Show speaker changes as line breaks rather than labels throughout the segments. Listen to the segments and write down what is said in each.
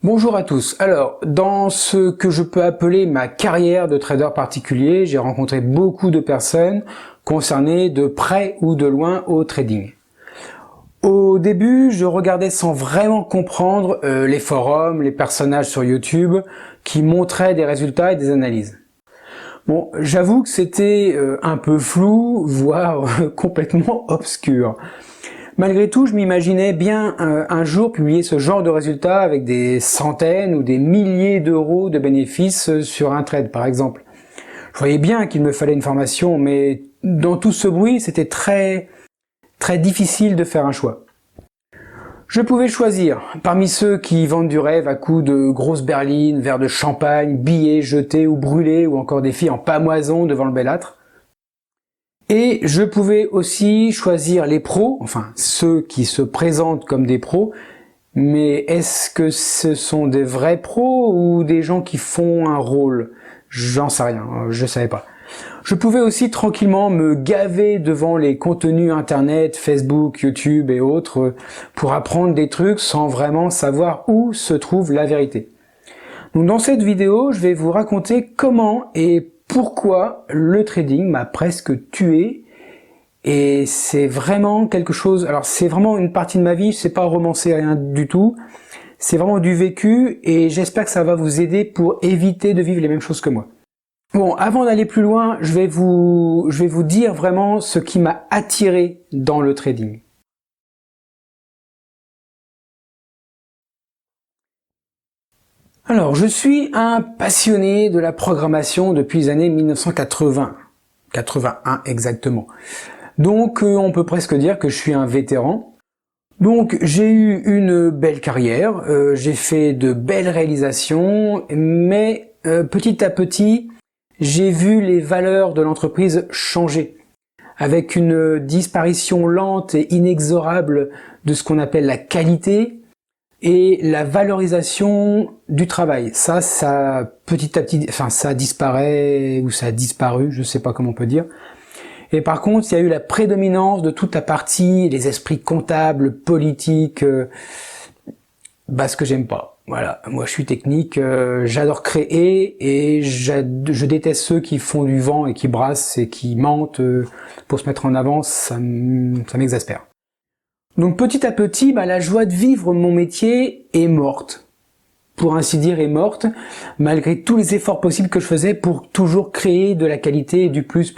Bonjour à tous. Alors, dans ce que je peux appeler ma carrière de trader particulier, j'ai rencontré beaucoup de personnes concernées de près ou de loin au trading. Au début, je regardais sans vraiment comprendre les forums, les personnages sur YouTube qui montraient des résultats et des analyses. Bon, j'avoue que c'était un peu flou, voire complètement obscur. Malgré tout, je m'imaginais bien un jour publier ce genre de résultats avec des centaines ou des milliers d'euros de bénéfices sur un trade, par exemple. Je voyais bien qu'il me fallait une formation, mais dans tout ce bruit, c'était très difficile de faire un choix. Je pouvais choisir parmi ceux qui vendent du rêve à coups de grosses berlines, verres de champagne, billets jetés ou brûlés, ou encore des filles en pamoison devant le bellâtre. Et je pouvais aussi choisir les pros, enfin ceux qui se présentent comme des pros, mais est-ce que ce sont des vrais pros ou des gens qui font un rôle? J'en sais rien, je savais pas. Je pouvais aussi tranquillement me gaver devant les contenus internet, Facebook, YouTube et autres pour apprendre des trucs sans vraiment savoir où se trouve la vérité. Donc dans cette vidéo, je vais vous raconter comment et pourquoi le trading m'a presque tué, et c'est vraiment quelque chose, alors c'est vraiment une partie de ma vie, c'est pas romancé, rien du tout, c'est vraiment du vécu et j'espère que ça va vous aider pour éviter de vivre les mêmes choses que moi. Bon, avant d'aller plus loin, je vais vous dire vraiment ce qui m'a attiré dans le trading. Alors, je suis un passionné de la programmation depuis les années 1980, 81 exactement. Donc, on peut presque dire que je suis un vétéran. Donc, j'ai eu une belle carrière, j'ai fait de belles réalisations, mais petit à petit, j'ai vu les valeurs de l'entreprise changer, avec une disparition lente et inexorable de ce qu'on appelle la qualité, et la valorisation du travail. Ça petit à petit, enfin ça disparaît ou ça a disparu, je sais pas comment on peut dire. Et par contre, il y a eu la prédominance de toute la partie, les esprits comptables, politiques, ce que j'aime pas. Voilà, moi je suis technique, j'adore créer et je déteste ceux qui font du vent et qui brassent et qui mentent pour se mettre en avant, ça m'exaspère. Donc petit à petit, la joie de vivre mon métier est morte. Pour ainsi dire, est morte, malgré tous les efforts possibles que je faisais pour toujours créer de la qualité et du plus.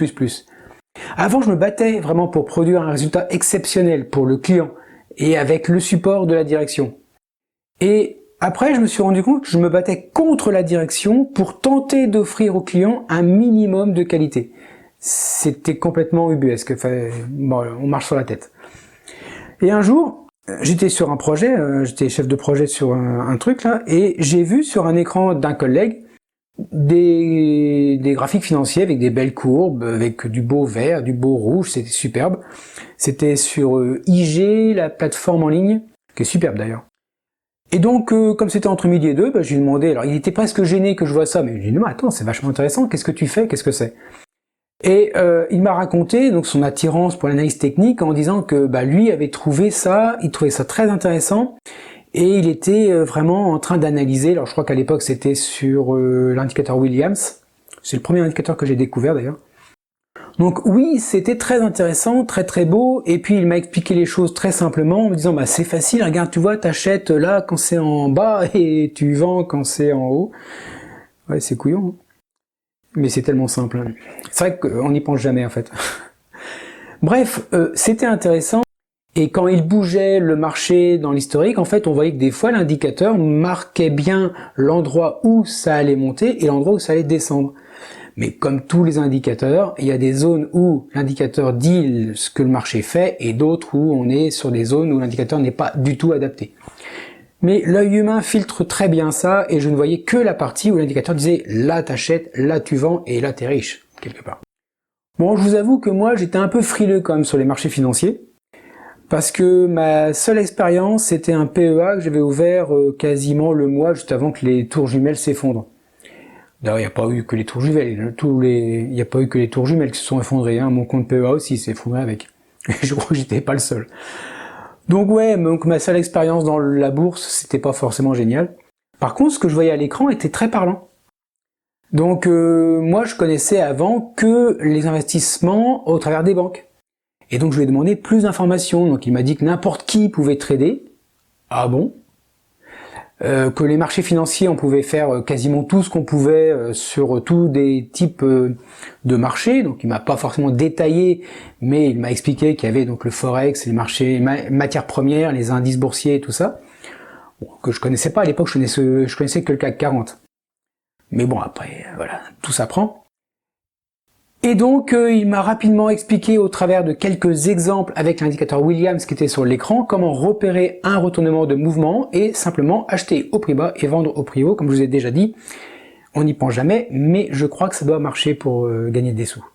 Avant, je me battais vraiment pour produire un résultat exceptionnel pour le client et avec le support de la direction. Et après, je me suis rendu compte que je me battais contre la direction pour tenter d'offrir au client un minimum de qualité. C'était complètement ubuesque, bon, on marche sur la tête. Et un jour, j'étais sur un projet, j'étais chef de projet sur un truc là, et j'ai vu sur un écran d'un collègue des graphiques financiers avec des belles courbes, avec du beau vert, du beau rouge, c'était superbe. C'était sur IG, la plateforme en ligne, qui est superbe d'ailleurs. Et donc, comme c'était entre midi et deux, je lui ai demandé, alors il était presque gêné que je vois ça, mais je lui ai dit, non, attends, c'est vachement intéressant, qu'est-ce que tu fais, qu'est-ce que c'est? Et il m'a raconté donc son attirance pour l'analyse technique en disant que lui avait trouvé ça, il trouvait ça très intéressant et il était vraiment en train d'analyser. Alors je crois qu'à l'époque c'était sur l'indicateur Williams, c'est le premier indicateur que j'ai découvert d'ailleurs. Donc oui, c'était très intéressant, très beau, et puis il m'a expliqué les choses très simplement en me disant c'est facile, regarde, tu vois, t'achètes là quand c'est en bas et tu vends quand c'est en haut. Ouais, c'est couillon, hein. Mais c'est tellement simple, hein. C'est vrai qu'on n'y pense jamais en fait. Bref, c'était intéressant, et quand il bougeait le marché dans l'historique, en fait on voyait que des fois l'indicateur marquait bien l'endroit où ça allait monter et l'endroit où ça allait descendre. Mais comme tous les indicateurs, il y a des zones où l'indicateur dit ce que le marché fait et d'autres où on est sur des zones où l'indicateur n'est pas du tout adapté. Mais l'œil humain filtre très bien ça et je ne voyais que la partie où l'indicateur disait là t'achètes, là tu vends et là t'es riche, quelque part. Bon, je vous avoue que moi j'étais un peu frileux quand même sur les marchés financiers parce que ma seule expérience c'était un PEA que j'avais ouvert quasiment le mois juste avant que les tours jumelles s'effondrent. D'ailleurs, il n'y a pas eu que les tours jumelles, il n'y a pas eu que les tours jumelles qui se sont effondrées, hein. Mon compte PEA aussi s'est effondré avec. Je crois que j'étais pas le seul. Donc ouais, donc ma seule expérience dans la bourse, c'était pas forcément génial. Par contre, ce que je voyais à l'écran était très parlant. Donc moi, je connaissais avant que les investissements au travers des banques. Et donc je lui ai demandé plus d'informations. Donc il m'a dit que n'importe qui pouvait trader. Ah bon? Que les marchés financiers, on pouvait faire quasiment tout ce qu'on pouvait sur tous des types de marchés. Donc il m'a pas forcément détaillé, mais il m'a expliqué qu'il y avait donc le forex, les marchés matières premières, les indices boursiers et tout ça, bon, que je connaissais pas à l'époque. Je connaissais que le CAC 40. Mais bon, après voilà, tout s'apprend. Et donc il m'a rapidement expliqué au travers de quelques exemples avec l'indicateur Williams qui était sur l'écran comment repérer un retournement de mouvement et simplement acheter au prix bas et vendre au prix haut. Comme je vous ai déjà dit, on n'y pense jamais, mais je crois que ça doit marcher pour gagner des sous.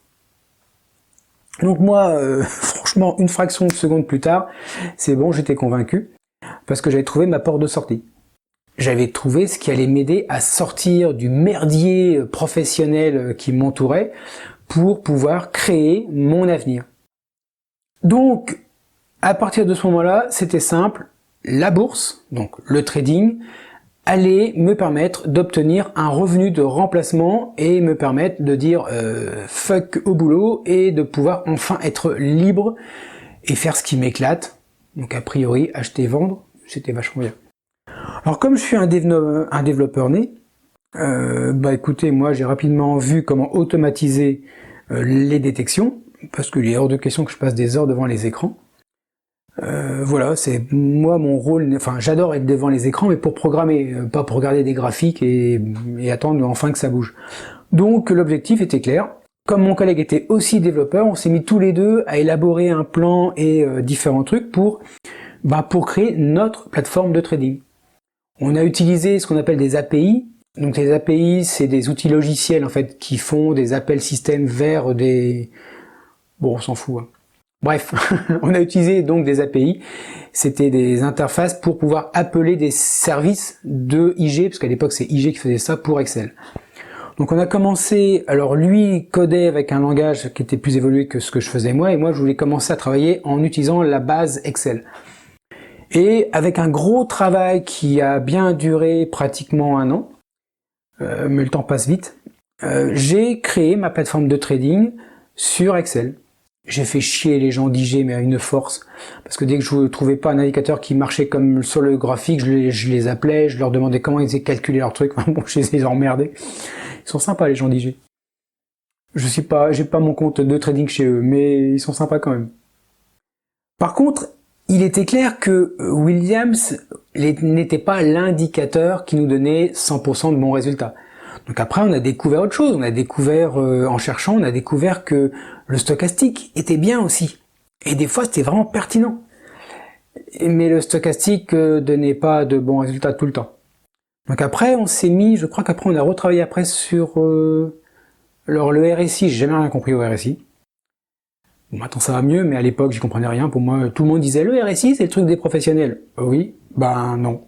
Donc moi, franchement, une fraction de seconde plus tard, c'est bon, j'étais convaincu parce que j'avais trouvé ma porte de sortie. J'avais trouvé ce qui allait m'aider à sortir du merdier professionnel qui m'entourait pour pouvoir créer mon avenir. Donc, à partir de ce moment-là, c'était simple, la bourse, donc le trading, allait me permettre d'obtenir un revenu de remplacement et me permettre de dire fuck au boulot et de pouvoir enfin être libre et faire ce qui m'éclate. Donc a priori, acheter et vendre, c'était vachement bien. Alors comme je suis un développeur né, bah écoutez, moi j'ai rapidement vu comment automatiser les détections, parce qu'il est hors de question que je passe des heures devant les écrans. Voilà, c'est moi mon rôle, enfin j'adore être devant les écrans, mais pour programmer, pas pour regarder des graphiques et attendre enfin que ça bouge. Donc l'objectif était clair. Comme mon collègue était aussi développeur, on s'est mis tous les deux à élaborer un plan et différents trucs pour créer notre plateforme de trading. On a utilisé ce qu'on appelle des API. Donc les API, c'est des outils logiciels en fait qui font des appels système vers des... Bon, on s'en fout. Hein. Bref, on a utilisé donc des API. C'était des interfaces pour pouvoir appeler des services de IG, parce qu'à l'époque c'est IG qui faisait ça pour Excel. Donc on a commencé, alors lui codait avec un langage qui était plus évolué que ce que je faisais moi, et moi je voulais commencer à travailler en utilisant la base Excel. Et avec un gros travail qui a bien duré pratiquement 1 an, mais le temps passe vite, j'ai créé ma plateforme de trading sur Excel. J'ai fait chier les gens d'IG, mais à une force, parce que dès que je ne trouvais pas un indicateur qui marchait comme sur le graphique, je les appelais, je leur demandais comment ils avaient calculé leur truc. Bon, je les ai emmerdés. Ils sont sympas les gens d'IG. J'ai pas mon compte de trading chez eux, mais ils sont sympas quand même. Par contre, il était clair que Williams n'était pas l'indicateur qui nous donnait 100% de bons résultats. Donc après, on a découvert autre chose. On a découvert, en cherchant, on a découvert que le stochastique était bien aussi. Et des fois, c'était vraiment pertinent. Mais le stochastique donnait pas de bons résultats tout le temps. Donc après, on s'est mis, je crois qu'après, on a retravaillé après sur alors le RSI. J'ai jamais rien compris au RSI. Bon, maintenant ça va mieux, mais à l'époque, j'y comprenais rien. Pour moi, tout le monde disait, le RSI, c'est le truc des professionnels. Oui, ben non.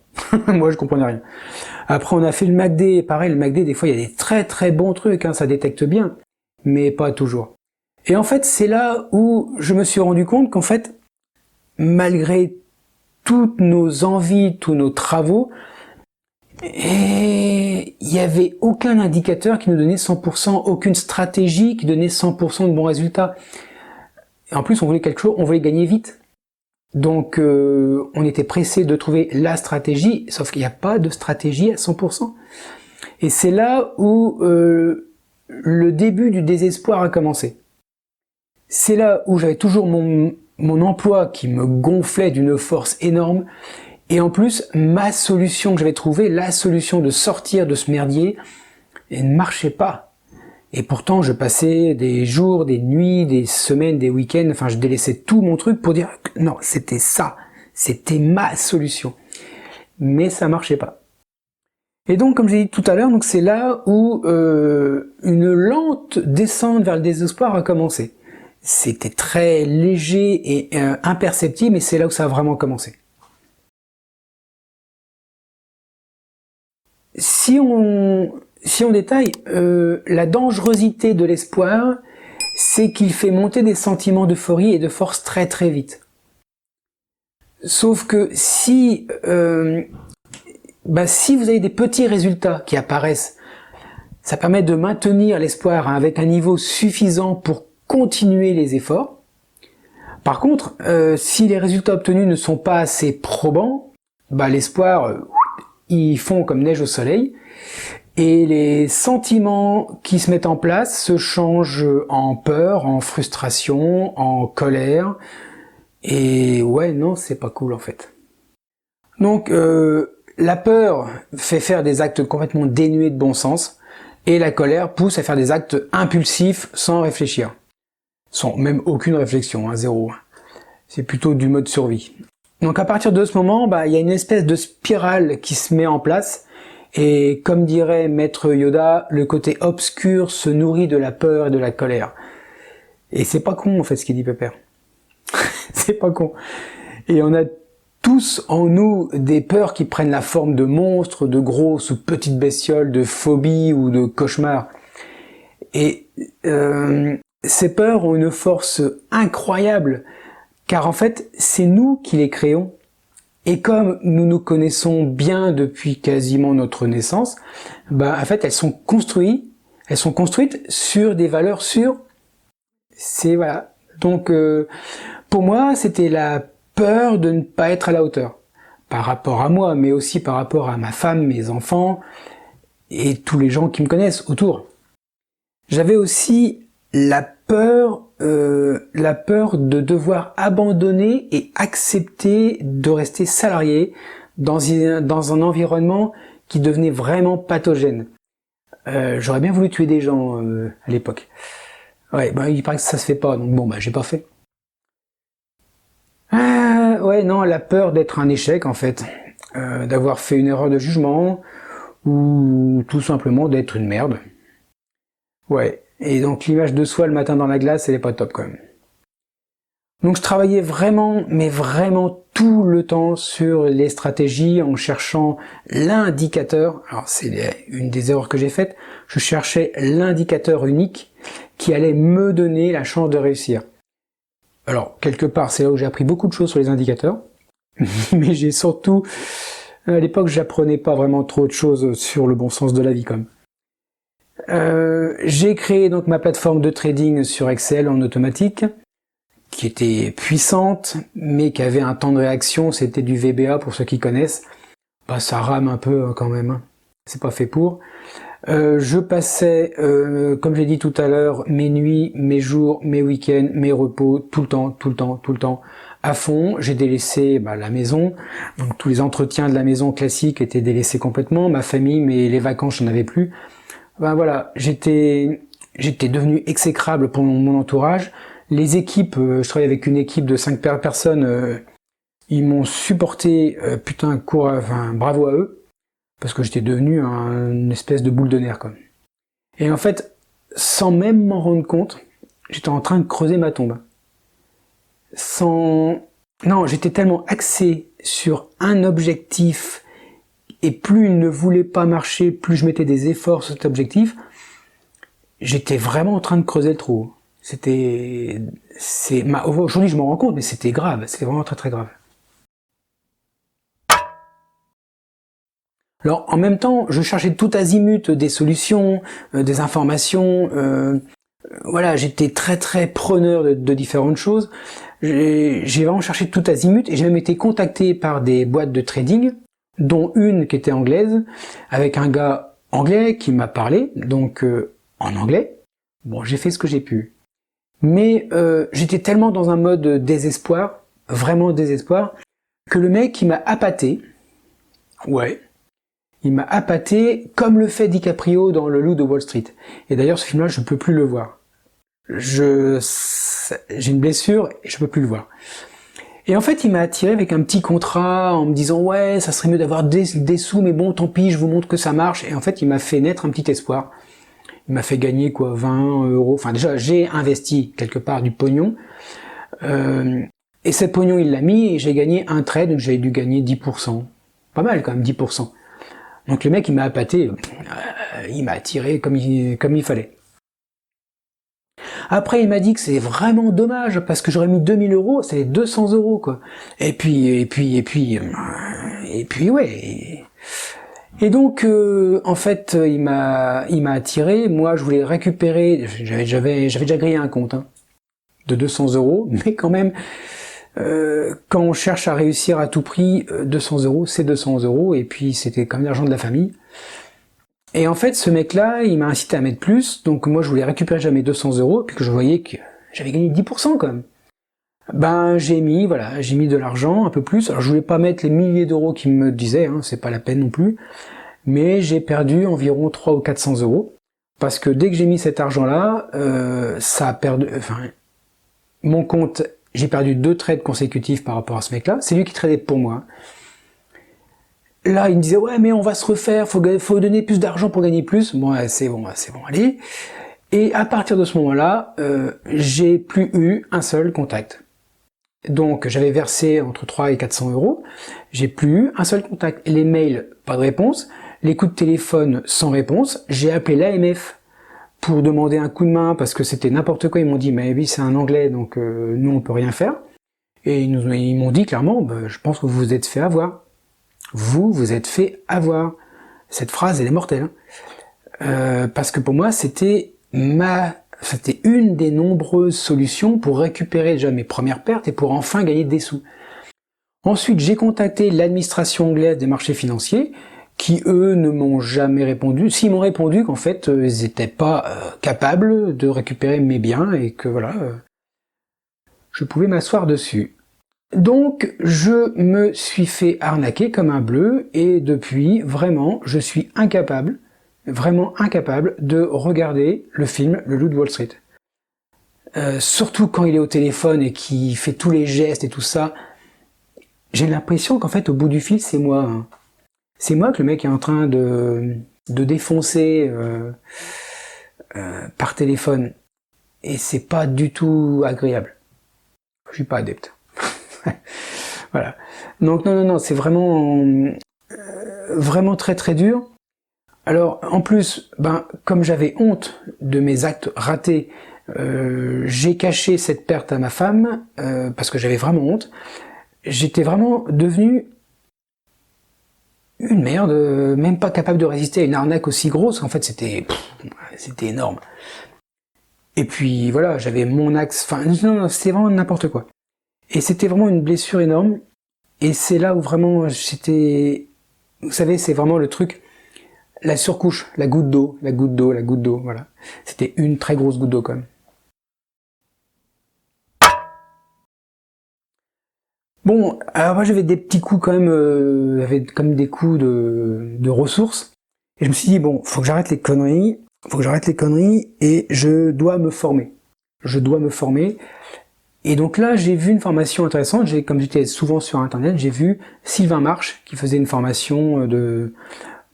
Moi, je comprenais rien. Après, on a fait le MACD. Pareil, le MACD, des fois, il y a des très très bons trucs, hein, ça détecte bien, mais pas toujours. Et en fait, c'est là où je me suis rendu compte qu'en fait, malgré toutes nos envies, tous nos travaux, il n'y avait aucun indicateur qui nous donnait 100%, aucune stratégie qui donnait 100% de bons résultats. Et en plus, on voulait quelque chose, on voulait gagner vite. Donc, on était pressé de trouver la stratégie, sauf qu'il n'y a pas de stratégie à 100%. Et c'est là où le début du désespoir a commencé. C'est là où j'avais toujours mon emploi qui me gonflait d'une force énorme. Et en plus, ma solution que j'avais trouvée, la solution de sortir de ce merdier, elle ne marchait pas. Et pourtant, je passais des jours, des nuits, des semaines, des week-ends, enfin, je délaissais tout mon truc pour dire que non, c'était ça, c'était ma solution. Mais ça marchait pas. Et donc, comme j'ai dit tout à l'heure, donc c'est là où une lente descente vers le désespoir a commencé. C'était très léger et imperceptible, mais c'est là où ça a vraiment commencé. Si on détaille, la dangerosité de l'espoir, c'est qu'il fait monter des sentiments d'euphorie et de force très très vite. Sauf que si bah, si vous avez des petits résultats qui apparaissent, ça permet de maintenir l'espoir avec un niveau suffisant pour continuer les efforts. Par contre, si les résultats obtenus ne sont pas assez probants, bah, l'espoir, ils fond comme neige au soleil, et les sentiments qui se mettent en place se changent en peur, en frustration, en colère, et ouais, non, c'est pas cool en fait. Donc, la peur fait faire des actes complètement dénués de bon sens, et la colère pousse à faire des actes impulsifs sans réfléchir. Sans même aucune réflexion, zéro. C'est plutôt du mode survie. Donc à partir de ce moment, bah, il y a une espèce de spirale qui se met en place, et comme dirait Maître Yoda, le côté obscur se nourrit de la peur et de la colère. Et c'est pas con en fait ce qu'il dit Pépère. C'est pas con. Et on a tous en nous des peurs qui prennent la forme de monstres, de grosses ou petites bestioles, de phobies ou de cauchemars. Et ces peurs ont une force incroyable, car en fait, c'est nous qui les créons. Et comme nous nous connaissons bien depuis quasiment notre naissance, bah en fait, elles sont construites sur des valeurs sûres. C'est voilà. Donc pour moi, c'était la peur de ne pas être à la hauteur, par rapport à moi, mais aussi par rapport à ma femme, mes enfants et tous les gens qui me connaissent autour. J'avais aussi la peur de devoir abandonner et accepter de rester salarié dans un environnement qui devenait vraiment pathogène. J'aurais bien voulu tuer des gens à l'époque. Ouais, bah il paraît que ça se fait pas, donc bon, bah j'ai pas fait. Ouais, non, la peur d'être un échec en fait, d'avoir fait une erreur de jugement ou tout simplement d'être une merde. Ouais, et donc l'image de soi le matin dans la glace, elle est pas top quand même. Donc je travaillais vraiment, mais vraiment tout le temps sur les stratégies en cherchant l'indicateur. Alors c'est une des erreurs que j'ai faites. Je cherchais l'indicateur unique qui allait me donner la chance de réussir. Alors quelque part, c'est là où j'ai appris beaucoup de choses sur les indicateurs. Mais j'ai surtout, à l'époque, j'apprenais pas vraiment trop de choses sur le bon sens de la vie quand même. J'ai créé donc ma plateforme de trading sur Excel en automatique, qui était puissante, mais qui avait un temps de réaction, c'était du VBA pour ceux qui connaissent. Bah, ça rame un peu quand même, hein. C'est pas fait pour. Je passais, comme j'ai dit tout à l'heure, mes nuits, mes jours, mes week-ends, mes repos, tout le temps, à fond. J'ai délaissé la maison, donc tous les entretiens de la maison classiques étaient délaissés complètement, ma famille, mais les vacances, j'en avais plus. Ben voilà, j'étais devenu exécrable pour mon entourage. Les équipes, je travaillais avec une équipe de 5 personnes, ils m'ont supporté, bravo à eux, parce que j'étais devenu une espèce de boule de nerfs, quoi. Et en fait, sans même m'en rendre compte, j'étais en train de creuser ma tombe. Non, j'étais tellement axé sur un objectif, et plus il ne voulait pas marcher, plus je mettais des efforts sur cet objectif, j'étais vraiment en train de creuser le trou. Aujourd'hui je m'en rends compte, mais c'était grave, c'était vraiment très très grave. Alors en même temps, je cherchais tout azimut des solutions, des informations, voilà, j'étais très très preneur de différentes choses. J'ai vraiment cherché tout azimut et j'ai même été contacté par des boîtes de trading, dont une qui était anglaise, avec un gars anglais qui m'a parlé, donc en anglais. Bon, j'ai fait ce que j'ai pu. Mais j'étais tellement dans un mode désespoir, vraiment désespoir, que le mec il m'a appâté. Ouais. Il m'a appâté comme le fait DiCaprio dans Le Loup de Wall Street. Et d'ailleurs ce film-là, je peux plus le voir. J'ai une blessure et je peux plus le voir. Et en fait, il m'a attiré avec un petit contrat en me disant ouais, ça serait mieux d'avoir des sous, mais bon, tant pis, je vous montre que ça marche. Et en fait, il m'a fait naître un petit espoir. Il m'a fait gagner 20 euros. Enfin déjà, j'ai investi quelque part du pognon. Et ce pognon, il l'a mis et j'ai gagné un trade, donc j'avais dû gagner 10%. Pas mal quand même, 10%. Donc le mec, il m'a appâté, il m'a attiré comme il fallait. Après, il m'a dit que c'est vraiment dommage, parce que j'aurais mis 2000 euros, c'est 200 euros, quoi. Et puis, ouais, Et donc, en fait, il m'a attiré. Moi, je voulais récupérer. J'avais déjà grillé un compte de 200 €, mais quand même, quand on cherche à réussir à tout prix, 200 €, c'est 200 €, et puis c'était quand même l'argent de la famille. Et en fait, ce mec-là, il m'a incité à mettre plus. Donc moi, je voulais récupérer déjà mes 200 €, puis que je voyais que j'avais gagné 10% quand même. Ben j'ai mis de l'argent, un peu plus. Alors je voulais pas mettre les milliers d'euros qu'il me disait, c'est pas la peine non plus. Mais j'ai perdu environ 300 ou 400 €. Parce que dès que j'ai mis cet argent-là, ça a perdu. Enfin, mon compte, j'ai perdu 2 trades consécutifs par rapport à ce mec-là. C'est lui qui tradait pour moi. Là, il me disait ouais, mais on va se refaire, faut donner plus d'argent pour gagner plus. Bon, c'est bon, allez. Et à partir de ce moment-là, j'ai plus eu un seul contact. Donc j'avais versé entre 300 et 400 €, j'ai plus eu un seul contact. Les mails, pas de réponse. Les coups de téléphone, sans réponse. J'ai appelé l'AMF pour demander un coup de main parce que c'était n'importe quoi. Ils m'ont dit mais oui, c'est un anglais, donc nous on peut rien faire. Et ils m'ont dit clairement, je pense que vous vous êtes fait avoir. Vous vous êtes fait avoir. Cette phrase, elle est mortelle. Parce que pour moi, c'était une des nombreuses solutions pour récupérer déjà mes premières pertes et pour enfin gagner des sous. Ensuite, j'ai contacté l'administration anglaise des marchés financiers, qui eux ne m'ont jamais répondu. S'ils m'ont répondu qu'en fait, ils n'étaient pas capables de récupérer mes biens et que voilà, je pouvais m'asseoir dessus. Donc, je me suis fait arnaquer comme un bleu et depuis, vraiment, je suis vraiment incapable de regarder le film Le Loup de Wall Street. Surtout quand il est au téléphone et qu'il fait tous les gestes et tout ça, j'ai l'impression qu'en fait au bout du fil c'est moi. C'est moi que le mec est en train de défoncer par téléphone. Et c'est pas du tout agréable. Je suis pas adepte. Voilà. Donc non, c'est vraiment très très dur. Alors en plus, comme j'avais honte de mes actes ratés, j'ai caché cette perte à ma femme parce que j'avais vraiment honte. J'étais vraiment devenu une merde, même pas capable de résister à une arnaque aussi grosse. En fait, c'était énorme. Et puis voilà, j'avais mon axe. Enfin, non, c'était vraiment n'importe quoi. Et c'était vraiment une blessure énorme. Et c'est là où vraiment j'étais. Vous savez, c'est vraiment le truc. La surcouche, la goutte d'eau, voilà. C'était une très grosse goutte d'eau quand même. Bon, alors moi j'avais des petits coups quand même, j'avais comme des coups de ressources. Et je me suis dit, bon, faut que j'arrête les conneries, et je dois me former. Et donc là, j'ai vu une formation intéressante, comme j'étais souvent sur internet, j'ai vu Sylvain Marche qui faisait une formation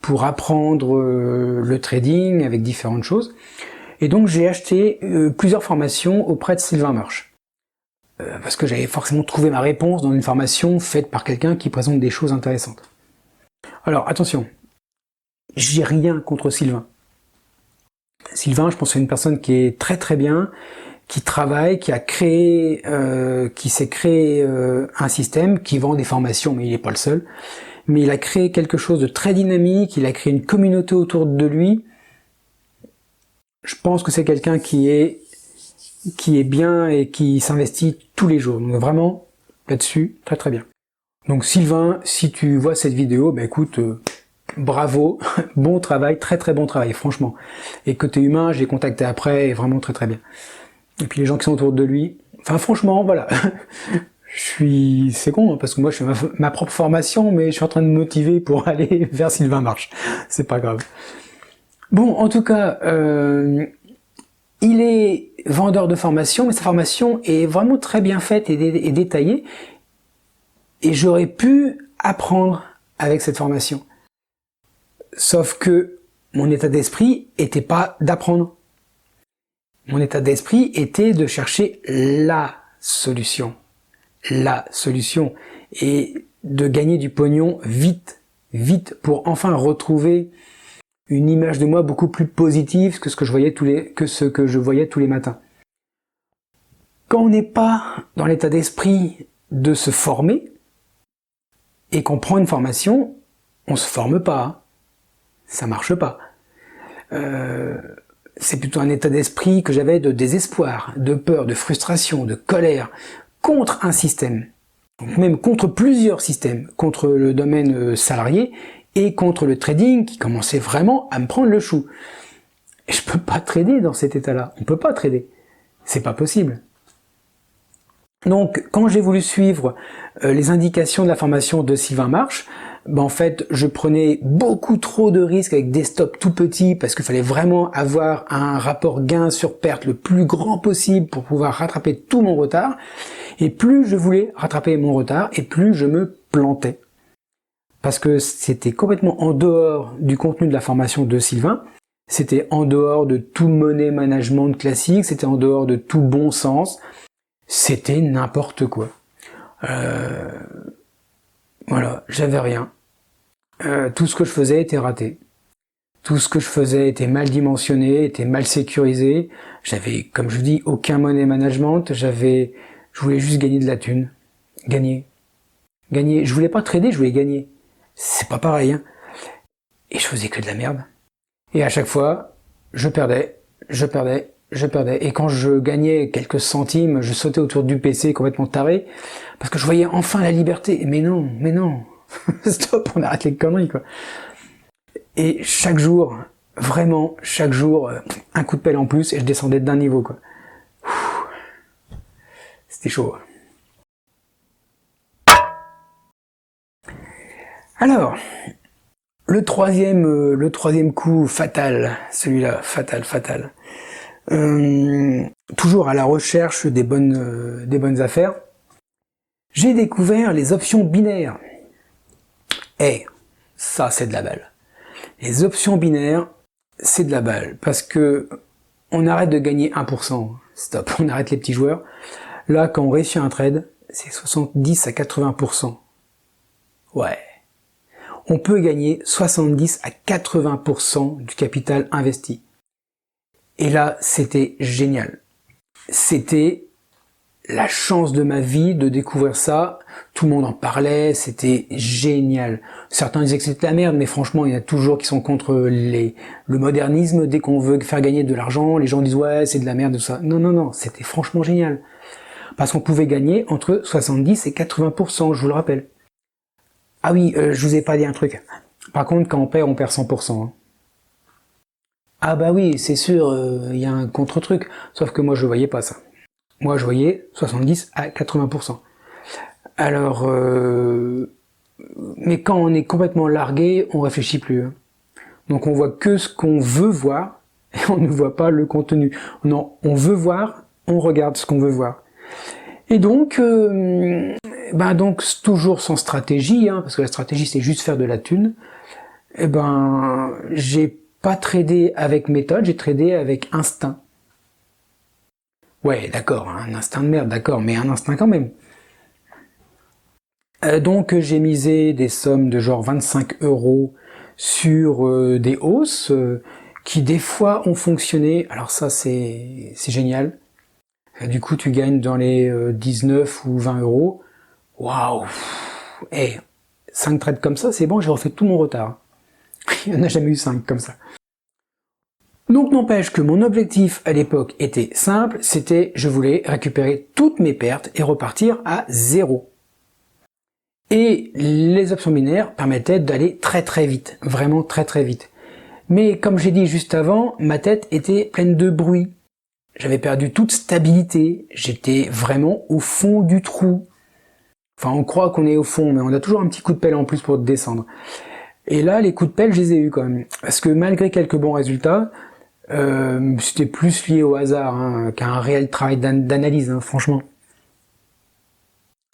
pour apprendre le trading avec différentes choses. Et donc j'ai acheté plusieurs formations auprès de Sylvain Marche. Parce que j'avais forcément trouvé ma réponse dans une formation faite par quelqu'un qui présente des choses intéressantes. Alors attention, j'ai rien contre Sylvain. Sylvain, je pense que c'est une personne qui est très très bien, qui travaille, qui s'est créé un système, qui vend des formations, mais il n'est pas le seul. Mais il a créé quelque chose de très dynamique, il a créé une communauté autour de lui. Je pense que c'est quelqu'un qui est bien et qui s'investit tous les jours. Donc vraiment, là-dessus, très très bien. Donc Sylvain, si tu vois cette vidéo, écoute, bravo, bon travail, très très bon travail, franchement. Et côté humain, j'ai contacté après, et vraiment très très bien. Et puis les gens qui sont autour de lui, enfin franchement, voilà. C'est con, parce que moi je fais ma propre formation, mais je suis en train de me motiver pour aller vers Sylvain Marche. C'est pas grave. Bon, en tout cas, il est vendeur de formation, mais sa formation est vraiment très bien faite et détaillée. Et j'aurais pu apprendre avec cette formation. Sauf que mon état d'esprit était pas d'apprendre. Mon état d'esprit était de chercher la solution. Et de gagner du pognon vite, pour enfin retrouver une image de moi beaucoup plus positive que ce que je voyais tous les matins. Quand on n'est pas dans l'état d'esprit de se former et qu'on prend une formation, on se forme pas, ça marche pas. C'est plutôt un état d'esprit que j'avais de désespoir, de peur, de frustration, de colère, contre un système. Donc même contre plusieurs systèmes, contre le domaine salarié et contre le trading qui commençait vraiment à me prendre le chou. Et je peux pas trader dans cet état-là, on peut pas trader, c'est pas possible. Donc quand j'ai voulu suivre les indications de la formation de Sylvain Marche, ben en fait je prenais beaucoup trop de risques avec des stops tout petits parce qu'il fallait vraiment avoir un rapport gain sur perte le plus grand possible pour pouvoir rattraper tout mon retard. Et plus je voulais rattraper mon retard, et plus je me plantais. Parce que c'était complètement en dehors du contenu de la formation de Sylvain, c'était en dehors de tout money management classique, c'était en dehors de tout bon sens, c'était n'importe quoi. Voilà, j'avais rien. Tout ce que je faisais était raté. Tout ce que je faisais était mal dimensionné, était mal sécurisé. J'avais, comme je vous dis, aucun money management, je voulais juste gagner de la thune. Gagner. Je voulais pas trader, je voulais gagner. C'est pas pareil, hein. Et je faisais que de la merde. Et à chaque fois, je perdais. Et quand je gagnais quelques centimes, je sautais autour du PC complètement taré, parce que je voyais enfin la liberté. Mais non. Stop, on arrête les conneries, quoi. Et chaque jour, vraiment, chaque jour, un coup de pelle en plus, et je descendais d'un niveau, quoi. C'était chaud. Alors, le troisième coup fatal, celui-là, fatal. Toujours à la recherche des bonnes affaires, j'ai découvert les options binaires. Ça c'est de la balle. Les options binaires, c'est de la balle, parce que on arrête de gagner 1%. Stop, on arrête les petits joueurs. Là, quand on réussit un trade, c'est 70 à 80%. Ouais. On peut gagner 70 à 80% du capital investi. Et là, c'était génial. C'était la chance de ma vie de découvrir ça. Tout le monde en parlait, c'était génial. Certains disaient que c'était la merde, mais franchement, il y en a toujours qui sont contre le modernisme. Dès qu'on veut faire gagner de l'argent, les gens disent ouais, c'est de la merde, tout ça. Non, c'était franchement génial. Parce qu'on pouvait gagner entre 70 et 80%, je vous le rappelle. Ah oui, je vous ai pas dit un truc. Par contre, quand on perd 100%. Hein. Ah bah oui, c'est sûr, y a un contre-truc. Sauf que moi, je voyais pas ça. Moi, je voyais 70 à 80%. Alors, mais quand on est complètement largué, on réfléchit plus. Hein. Donc on voit que ce qu'on veut voir, et on ne voit pas le contenu. Non, on veut voir, on regarde ce qu'on veut voir. Et donc, donc toujours sans stratégie, hein, parce que la stratégie c'est juste faire de la thune. J'ai pas tradé avec méthode, j'ai tradé avec instinct. Ouais, d'accord, un instinct de merde, d'accord, mais un instinct quand même. Donc j'ai misé des sommes de genre 25 € sur des hausses qui des fois ont fonctionné. Alors ça c'est génial. Du coup tu gagnes dans les 19 ou 20 €. Waouh. 5 trades comme ça, c'est bon, j'ai refait tout mon retard. Il n'y en a jamais eu 5 comme ça. Donc n'empêche que mon objectif à l'époque était simple, c'était je voulais récupérer toutes mes pertes et repartir à 0. Et les options binaires permettaient d'aller très vite, vraiment très vite. Mais comme j'ai dit juste avant, ma tête était pleine de bruit. J'avais perdu toute stabilité, j'étais vraiment au fond du trou. Enfin, on croit qu'on est au fond, mais on a toujours un petit coup de pelle en plus pour descendre. Et là, les coups de pelle, je les ai eus quand même. Parce que malgré quelques bons résultats, c'était plus lié au hasard hein, qu'à un réel travail d'analyse, hein, franchement.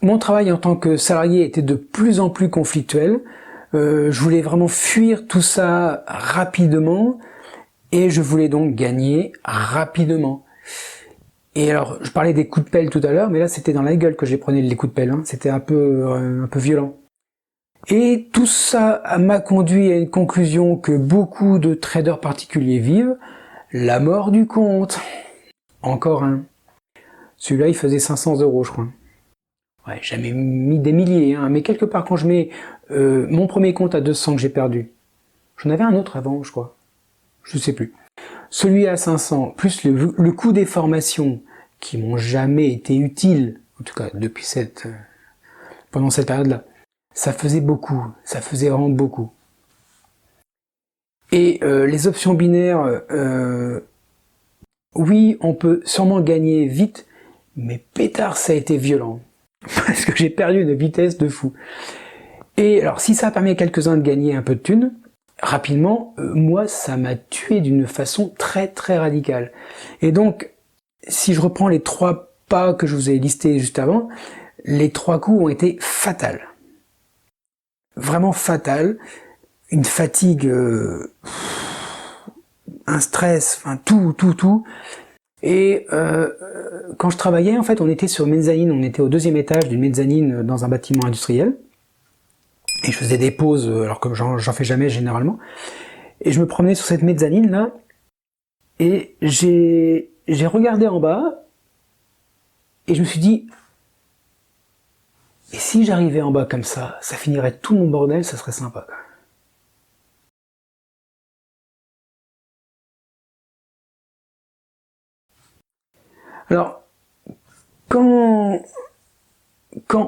Mon travail en tant que salarié était de plus en plus conflictuel. Je voulais vraiment fuir tout ça rapidement et je voulais donc gagner rapidement. Et alors, je parlais des coups de pelle tout à l'heure, mais là c'était dans la gueule que j'ai prenais les coups de pelle. Hein. C'était un peu violent. Et tout ça m'a conduit à une conclusion que beaucoup de traders particuliers vivent, la mort du compte. Encore un. Celui-là, il faisait 500 €, je crois. Ouais, jamais mis des milliers, hein, mais quelque part quand je mets mon premier compte à 200 que j'ai perdu, j'en avais un autre avant, je crois, je sais plus. Celui à 500, plus le coût des formations qui m'ont jamais été utiles, en tout cas depuis pendant cette période-là, ça faisait beaucoup, ça faisait vraiment beaucoup. Et les options binaires, oui, on peut sûrement gagner vite, mais pétard, ça a été violent. Parce que j'ai perdu une vitesse de fou. Et alors, si ça permet à quelques-uns de gagner un peu de thunes, rapidement, moi, ça m'a tué d'une façon très très radicale. Et donc, si je reprends les 3 pas que je vous ai listés juste avant, les 3 coups ont été fatals. Vraiment fatals. Une fatigue, un stress, enfin tout. Et quand je travaillais, en fait, on était sur mezzanine, on était au 2e étage d'une mezzanine dans un bâtiment industriel. Et je faisais des pauses, alors que j'en fais jamais généralement. Et je me promenais sur cette mezzanine là, et j'ai regardé en bas, et je me suis dit, et si j'arrivais en bas comme ça finirait tout mon bordel, ça serait sympa. Alors, quand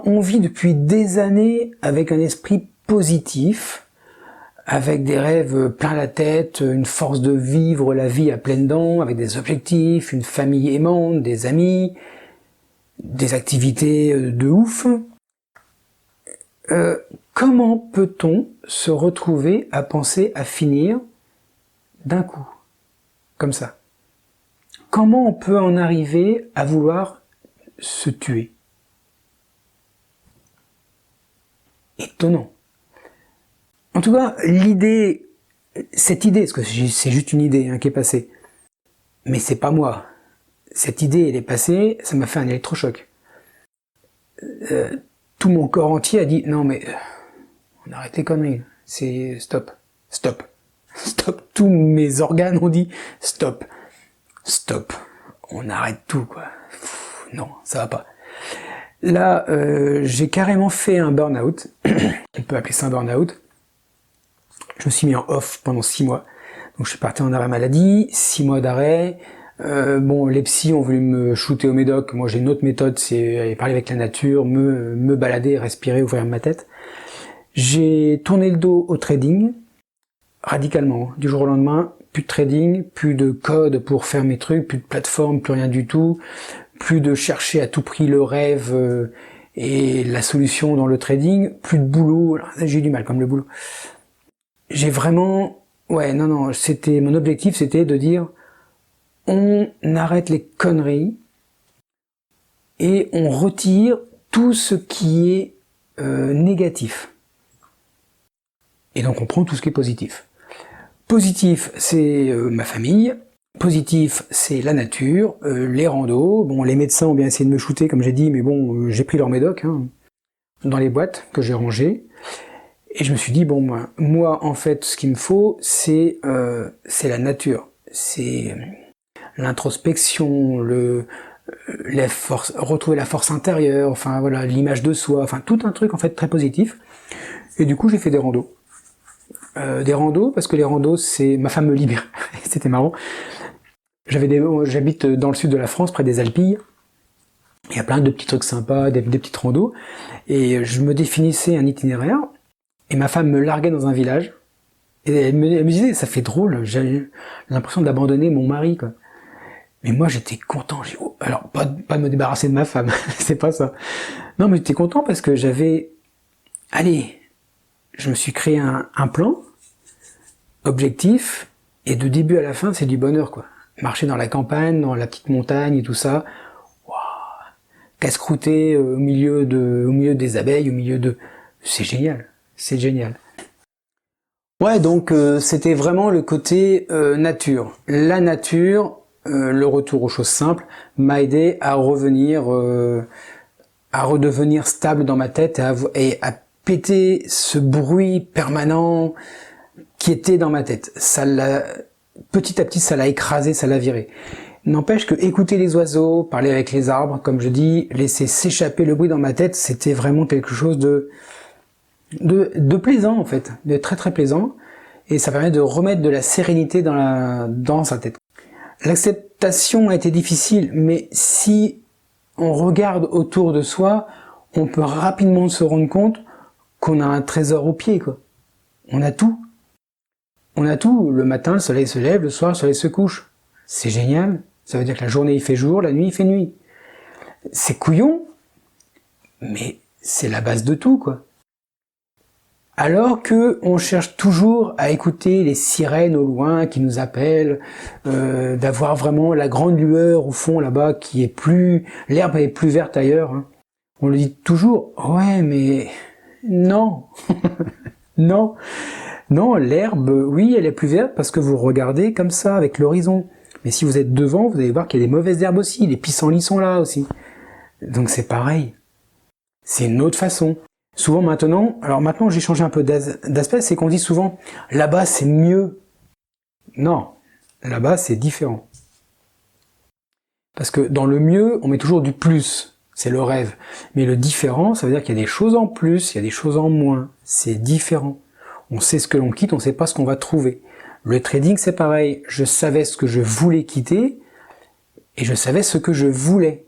on vit depuis des années avec un esprit positif, avec des rêves plein la tête, une force de vivre la vie à pleines dents, avec des objectifs, une famille aimante, des amis, des activités de ouf, comment peut-on se retrouver à penser à finir d'un coup, comme ça? Comment on peut en arriver à vouloir se tuer? Étonnant. En tout cas, cette idée, parce que c'est juste une idée qui est passée, mais c'est pas moi. Cette idée, elle est passée, ça m'a fait un électrochoc. Tout mon corps entier a dit, non mais, on arrête les conneries, c'est stop. Tous mes organes ont dit, stop, on arrête tout, quoi. Non, ça va pas. Là, j'ai carrément fait un burn-out, on peut appeler ça un burn-out. Je me suis mis en off pendant 6 mois. Donc je suis parti en arrêt maladie, 6 mois d'arrêt. Bon, les psys ont voulu me shooter au médoc. Moi, j'ai une autre méthode, c'est aller parler avec la nature, me balader, respirer, ouvrir ma tête. J'ai tourné le dos au trading, radicalement. Du jour au lendemain, plus de trading, plus de code pour faire mes trucs, plus de plateforme, plus rien du tout. Plus de chercher à tout prix le rêve et la solution dans le trading. Plus de boulot. Alors, j'ai eu du mal comme le boulot. J'ai vraiment... Ouais, non, mon objectif, c'était de dire on arrête les conneries et on retire tout ce qui est négatif. Et donc on prend tout ce qui est positif. Positif, c'est ma famille. Positif, c'est la nature, les randos. Bon, les médecins ont bien essayé de me shooter, comme j'ai dit, mais bon, j'ai pris leur médoc dans les boîtes que j'ai rangées. Et je me suis dit, bon, moi, en fait, ce qu'il me faut, c'est la nature. C'est l'introspection, retrouver la force intérieure, enfin voilà, l'image de soi, enfin tout un truc en fait très positif. Et du coup, j'ai fait des randos. Parce que les randos, c'est ma femme me libère. C'était marrant. J'habite dans le sud de la France, près des Alpilles. Il y a plein de petits trucs sympas, des petites randos. Et je me définissais un itinéraire. Et ma femme me larguait dans un village. Et elle me disait, ça fait drôle, j'ai l'impression d'abandonner mon mari, quoi. Mais moi, j'étais content. Alors, pas de me débarrasser de ma femme, c'est pas ça. Non, mais j'étais content parce que allez, je me suis créé un plan, objectif, et de début à la fin, c'est du bonheur, quoi. Marcher dans la campagne, dans la petite montagne et tout ça. Waouh, casse-croûter au milieu des abeilles, c'est génial. C'est génial. Ouais, donc c'était vraiment le côté nature. La nature, le retour aux choses simples, m'a aidé à redevenir stable dans ma tête et à péter ce bruit permanent qui était dans ma tête. Petit à petit, ça l'a écrasé, ça l'a viré. N'empêche que écouter les oiseaux, parler avec les arbres, comme je dis, laisser s'échapper le bruit dans ma tête, c'était vraiment quelque chose de plaisant en fait, de très très plaisant, et ça permet de remettre de la sérénité dans sa tête. L'acceptation a été difficile, mais si on regarde autour de soi, on peut rapidement se rendre compte qu'on a un trésor au pied, quoi. On a tout. On a tout. Le matin, le soleil se lève, le soir, le soleil se couche. C'est génial. Ça veut dire que la journée il fait jour, la nuit il fait nuit. C'est couillon, mais c'est la base de tout, quoi. Alors que on cherche toujours à écouter les sirènes au loin qui nous appellent, d'avoir vraiment la grande lueur au fond là-bas qui est plus, l'herbe est plus verte ailleurs. Hein. On le dit toujours, ouais, mais non, non, non, l'herbe, oui, elle est plus verte parce que vous regardez comme ça avec l'horizon. Mais si vous êtes devant, vous allez voir qu'il y a des mauvaises herbes aussi, les pissenlits sont là aussi. Donc c'est pareil. C'est une autre façon. Souvent maintenant, alors maintenant j'ai changé un peu d'aspect, c'est qu'on dit souvent là-bas c'est mieux. Non, là-bas c'est différent. Parce que dans le mieux, on met toujours du plus, c'est le rêve. Mais le différent, ça veut dire qu'il y a des choses en plus, il y a des choses en moins. C'est différent. On sait ce que l'on quitte, on ne sait pas ce qu'on va trouver. Le trading c'est pareil, je savais ce que je voulais quitter et je savais ce que je voulais.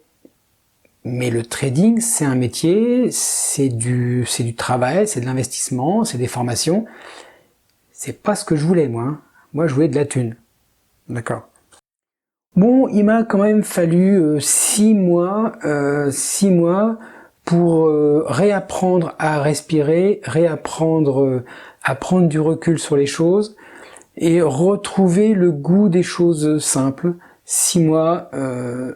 Mais le trading, c'est un métier, c'est du travail, c'est de l'investissement, c'est des formations. C'est pas ce que je voulais, moi. Hein. Moi, je voulais de la thune. D'accord. Bon, il m'a quand même fallu 6 mois pour réapprendre à respirer, réapprendre à prendre du recul sur les choses et retrouver le goût des choses simples. 6 mois,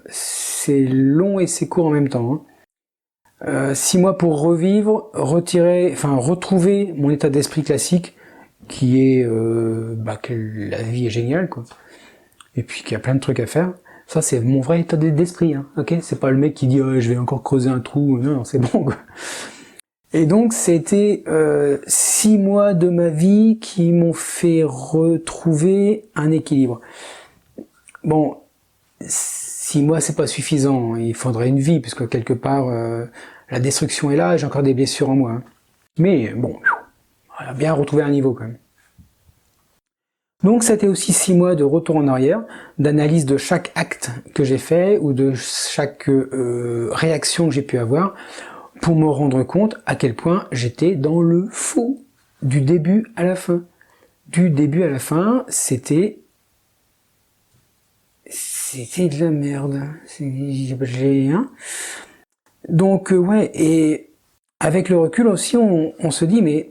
c'est long et c'est court en même temps. Hein. 6 mois pour revivre, retrouver mon état d'esprit classique, qui est que la vie est géniale, quoi. Et puis qu'il y a plein de trucs à faire. Ça, c'est mon vrai état d'esprit. Hein. Ok, c'est pas le mec qui dit je vais encore creuser un trou. Non, c'est bon, quoi. Et donc, c'était 6 mois de ma vie qui m'ont fait retrouver un équilibre. Bon, 6 mois c'est pas suffisant, il faudrait une vie, puisque quelque part la destruction est là, j'ai encore des blessures en moi. Hein. Mais bon, on a bien retrouvé un niveau quand même. Donc c'était aussi 6 mois de retour en arrière, d'analyse de chaque acte que j'ai fait, ou de chaque réaction que j'ai pu avoir, pour me rendre compte à quel point j'étais dans le faux, du début à la fin. Du début à la fin, c'était de la merde. Hein. Donc ouais, et avec le recul aussi, on se dit, mais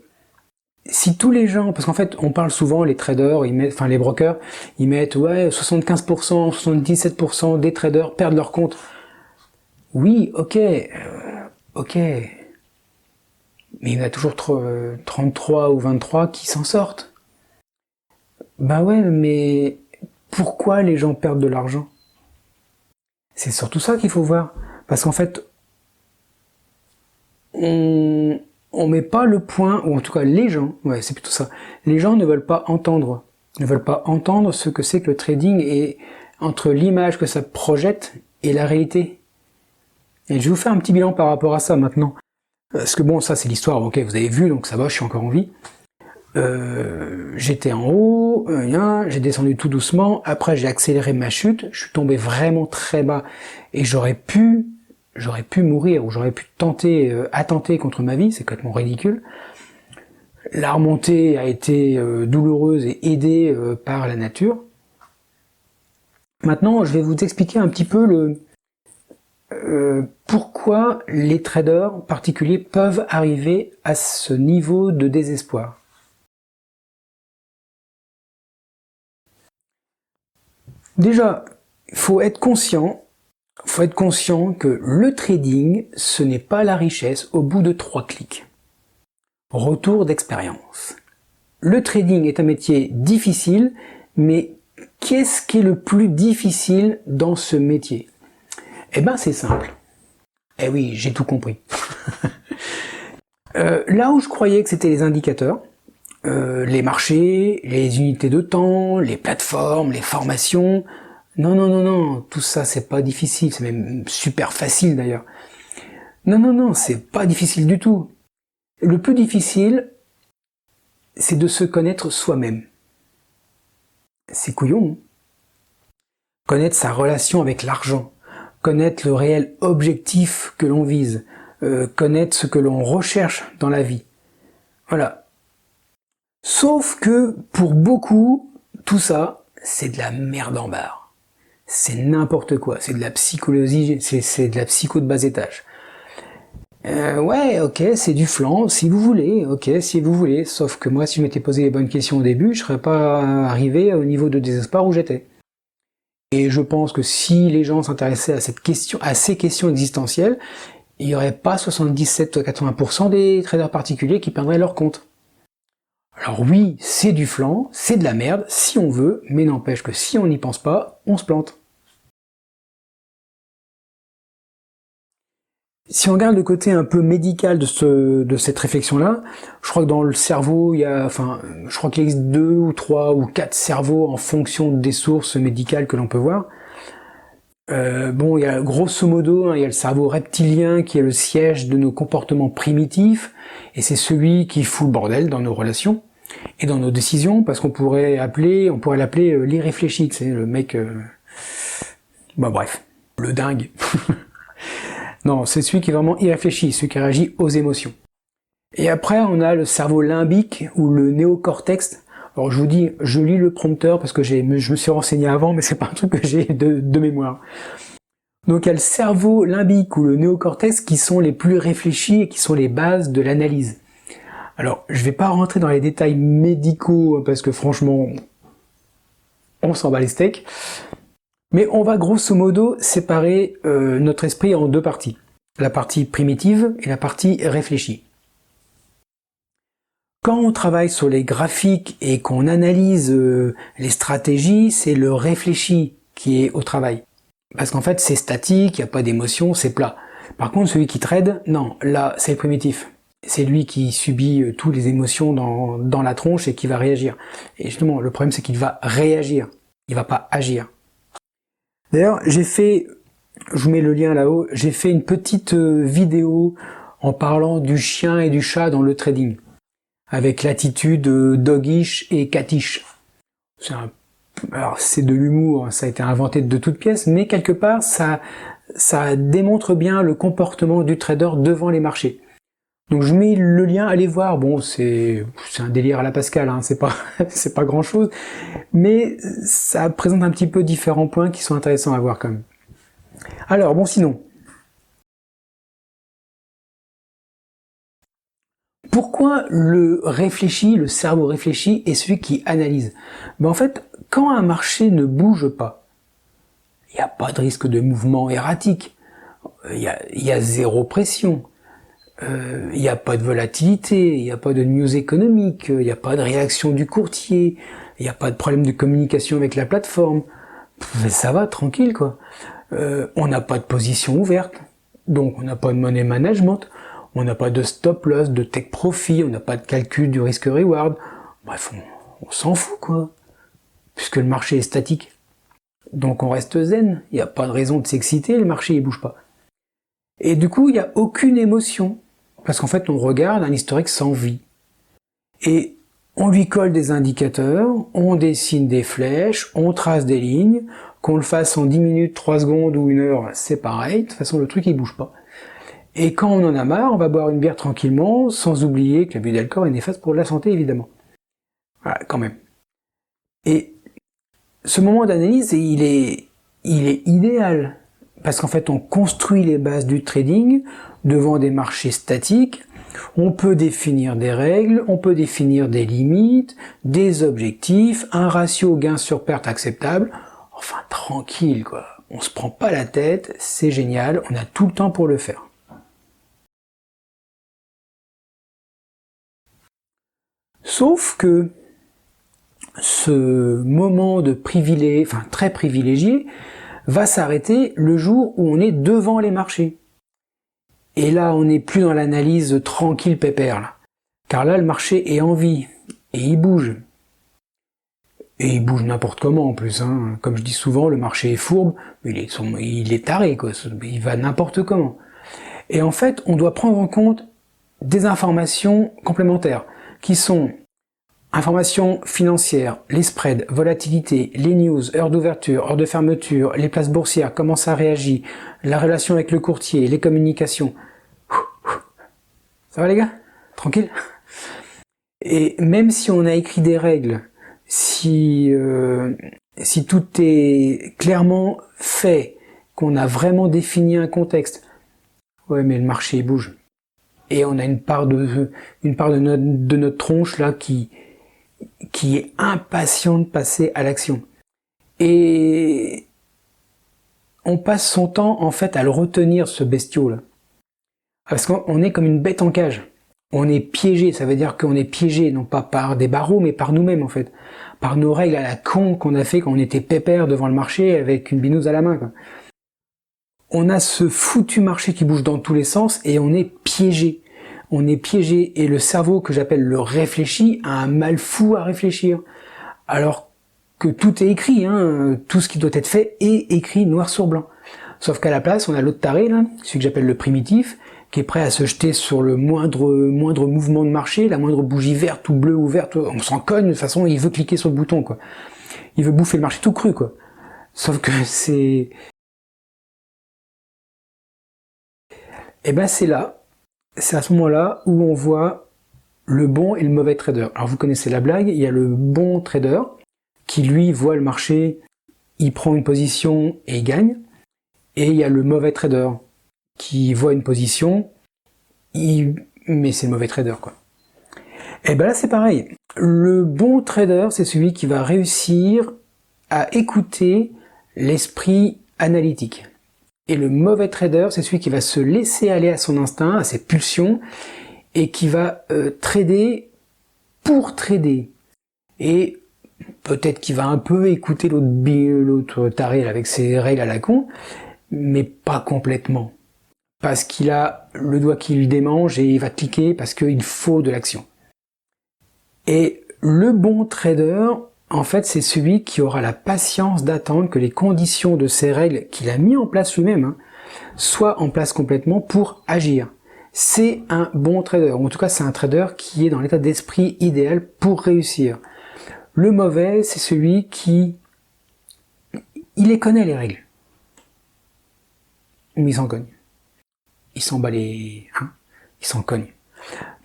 si tous les gens, parce qu'en fait, on parle souvent, les traders, les brokers, ils mettent, ouais, 75%, 77% des traders perdent leur compte. Oui, ok. Mais il y en a toujours 33 ou 23 qui s'en sortent. Bah ouais, mais pourquoi les gens perdent de l'argent? C'est surtout ça qu'il faut voir. Parce qu'en fait, on met pas le point, ou en tout cas les gens, ouais, c'est plutôt ça. Les gens ne veulent pas entendre ce que c'est que le trading et entre l'image que ça projette et la réalité. Et je vais vous faire un petit bilan par rapport à ça maintenant. Parce que bon, ça c'est l'histoire, ok, vous avez vu, donc ça va, je suis encore en vie. J'étais en haut, j'ai descendu tout doucement, après j'ai accéléré ma chute, je suis tombé vraiment très bas, et j'aurais pu mourir, ou j'aurais pu attenter contre ma vie, c'est complètement ridicule. La remontée a été douloureuse et aidée par la nature. Maintenant, je vais vous expliquer un petit peu pourquoi les traders particuliers peuvent arriver à ce niveau de désespoir. Déjà, il faut être conscient que le trading, ce n'est pas la richesse au bout de 3 clics. Retour d'expérience. Le trading est un métier difficile, mais qu'est-ce qui est le plus difficile dans ce métier? Eh ben c'est simple. Eh oui, j'ai tout compris. Là où je croyais que c'était les indicateurs, les marchés, les unités de temps, les plateformes, les formations, Non, non, non, non, tout ça c'est pas difficile, c'est même super facile d'ailleurs. Non, non, non, c'est pas difficile du tout. Le plus difficile, c'est de se connaître soi-même. C'est couillon, hein. Connaître sa relation avec l'argent, connaître le réel objectif que l'on vise, connaître ce que l'on recherche dans la vie. Voilà. Sauf que pour beaucoup, tout ça, c'est de la merde en barre. C'est n'importe quoi, c'est de la psychologie, c'est de la psycho de bas étage. Ouais, ok, c'est du flan, si vous voulez, ok, si vous voulez. Sauf que moi, si je m'étais posé les bonnes questions au début, je serais pas arrivé au niveau de désespoir où j'étais. Et je pense que si les gens s'intéressaient à cette question, à ces questions existentielles, il n'y aurait pas 77 à 80% des traders particuliers qui perdraient leur compte. Alors oui, c'est du flan, c'est de la merde, si on veut, mais n'empêche que si on n'y pense pas, on se plante. Si on regarde le côté un peu médical de cette réflexion-là, je crois que dans le cerveau, je crois qu'il existe 2 ou 3 ou 4 cerveaux en fonction des sources médicales que l'on peut voir. Bon, il y a grosso modo, il y a le cerveau reptilien qui est le siège de nos comportements primitifs, et c'est celui qui fout le bordel dans nos relations et dans nos décisions, parce qu'on pourrait l'appeler l'irréfléchi, tu sais, le mec, bref, le dingue. Non, c'est celui qui est vraiment irréfléchi, celui qui réagit aux émotions. Et après, on a le cerveau limbique ou le néocortex. Alors je vous dis, je lis le prompteur parce que je me suis renseigné avant, mais c'est pas un truc que j'ai de mémoire. Donc il y a le cerveau limbique ou le néocortex qui sont les plus réfléchis et qui sont les bases de l'analyse. Alors je vais pas rentrer dans les détails médicaux parce que franchement, on s'en bat les steaks. Mais on va grosso modo séparer notre esprit en 2 parties. La partie primitive et la partie réfléchie. Quand on travaille sur les graphiques et qu'on analyse les stratégies, c'est le réfléchi qui est au travail. Parce qu'en fait c'est statique, il n'y a pas d'émotion, c'est plat. Par contre celui qui trade, non, là c'est le primitif. C'est lui qui subit toutes les émotions dans la tronche et qui va réagir. Et justement, le problème c'est qu'il va réagir, il va pas agir. D'ailleurs, je vous mets le lien là-haut, j'ai fait une petite vidéo en parlant du chien et du chat dans le trading, avec l'attitude doggish et catish. Alors c'est de l'humour, ça a été inventé de toutes pièces, mais quelque part ça démontre bien le comportement du trader devant les marchés. Donc je mets le lien, allez voir, bon c'est un délire à la Pascal, hein, c'est pas grand chose, mais ça présente un petit peu différents points qui sont intéressants à voir quand même. Alors bon sinon, pourquoi le cerveau réfléchi est celui qui analyse? En fait, quand un marché ne bouge pas, il n'y a pas de risque de mouvement erratique, il y a zéro pression, il n'y a pas de volatilité, il n'y a pas de news économique, il n'y a pas de réaction du courtier, il n'y a pas de problème de communication avec la plateforme. Ça va, tranquille quoi. On n'a pas de position ouverte, donc on n'a pas de money management, on n'a pas de stop loss, de take profit, on n'a pas de calcul du risque reward. Bref, on s'en fout quoi, puisque le marché est statique. Donc on reste zen, il n'y a pas de raison de s'exciter, le marché il bouge pas. Et du coup, il n'y a aucune émotion, parce qu'en fait on regarde un historique sans vie. Et on lui colle des indicateurs, on dessine des flèches, on trace des lignes, qu'on le fasse en 10 minutes, 3 secondes ou 1 heure, c'est pareil, de toute façon le truc il bouge pas. Et quand on en a marre, on va boire une bière tranquillement, sans oublier que l'abus d'alcool est néfaste pour la santé évidemment. Voilà, quand même. Et ce moment d'analyse, il est idéal, parce qu'en fait on construit les bases du trading devant des marchés statiques. On peut définir des règles, on peut définir des limites, des objectifs, un ratio gain sur perte acceptable. Enfin, tranquille quoi. On se prend pas la tête, c'est génial, on a tout le temps pour le faire. Sauf que ce moment de très privilégié, va s'arrêter le jour où on est devant les marchés. Et là, on n'est plus dans l'analyse tranquille pépère, là. Car là, le marché est en vie, et il bouge. Et il bouge n'importe comment en plus, hein. Comme je dis souvent, le marché est fourbe, mais il est taré, quoi. Il va n'importe comment. Et en fait, on doit prendre en compte des informations complémentaires, qui sont informations financières, les spreads, volatilité, les news, heures d'ouverture, heures de fermeture, les places boursières, comment ça réagit, la relation avec le courtier, les communications. Ça va les gars? Tranquille? Et même si on a écrit des règles, si tout est clairement fait, qu'on a vraiment défini un contexte, ouais mais le marché il bouge. Et on a une part de notre tronche là qui est impatient de passer à l'action. Et on passe son temps en fait à le retenir, ce bestiau là. Parce qu'on est comme une bête en cage. On est piégé, ça veut dire qu'on est piégé, non pas par des barreaux, mais par nous-mêmes en fait. Par nos règles à la con qu'on a fait quand on était pépère devant le marché avec une binouse à la main, quoi. On a ce foutu marché qui bouge dans tous les sens et on est piégé. On est piégé et le cerveau que j'appelle le réfléchi a un mal fou à réfléchir. Alors que tout est écrit, hein, tout ce qui doit être fait est écrit noir sur blanc. Sauf qu'à la place, on a l'autre taré, là, celui que j'appelle le primitif, qui est prêt à se jeter sur le moindre mouvement de marché, la moindre bougie verte ou bleue ou verte, on s'en cogne, de toute façon, il veut cliquer sur le bouton, quoi. Il veut bouffer le marché tout cru, quoi. Sauf que c'est... Eh ben c'est à ce moment-là où on voit le bon et le mauvais trader. Alors vous connaissez la blague, il y a le bon trader qui lui voit le marché, il prend une position et il gagne. Et il y a le mauvais trader qui voit une position, mais c'est le mauvais trader quoi. Et ben là c'est pareil. Le bon trader c'est celui qui va réussir à écouter l'esprit analytique. Et le mauvais trader c'est celui qui va se laisser aller à son instinct, à ses pulsions, et qui va trader pour trader. Et peut-être qu'il va un peu écouter l'autre taré avec ses règles à la con, mais pas complètement. Parce qu'il a le doigt qui le démange et il va cliquer parce qu'il faut de l'action. Et le bon trader, en fait, c'est celui qui aura la patience d'attendre que les conditions de ces règles qu'il a mis en place lui-même soient en place complètement pour agir. C'est un bon trader, ou en tout cas c'est un trader qui est dans l'état d'esprit idéal pour réussir. Le mauvais, c'est celui qui... il les connaît les règles. Mais il s'en cogne. Il s'en bat les... il s'en cogne.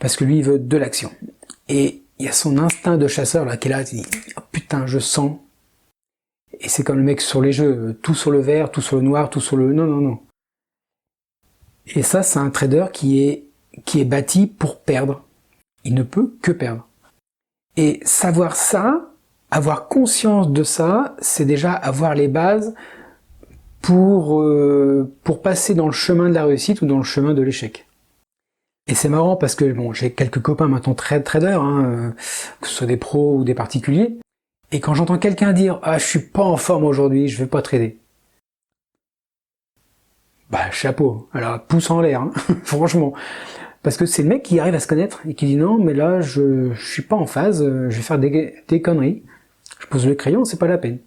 Parce que lui, il veut de l'action. Et il y a son instinct de chasseur là qui est là, il dit oh, putain, je sens. Et c'est comme le mec sur les jeux, tout sur le vert, tout sur le noir, tout sur le... Non. Et ça, c'est un trader qui est bâti pour perdre. Il ne peut que perdre. Et savoir ça, avoir conscience de ça, c'est déjà avoir les bases pour passer dans le chemin de la réussite ou dans le chemin de l'échec. Et c'est marrant parce que bon, j'ai quelques copains maintenant traders, que ce soit des pros ou des particuliers, et quand j'entends quelqu'un dire « Ah, je suis pas en forme aujourd'hui, je vais pas trader », bah chapeau, alors pouce en l'air, franchement. Parce que c'est le mec qui arrive à se connaître et qui dit « Non, mais là, je suis pas en phase, je vais faire des conneries, je pose le crayon, c'est pas la peine ».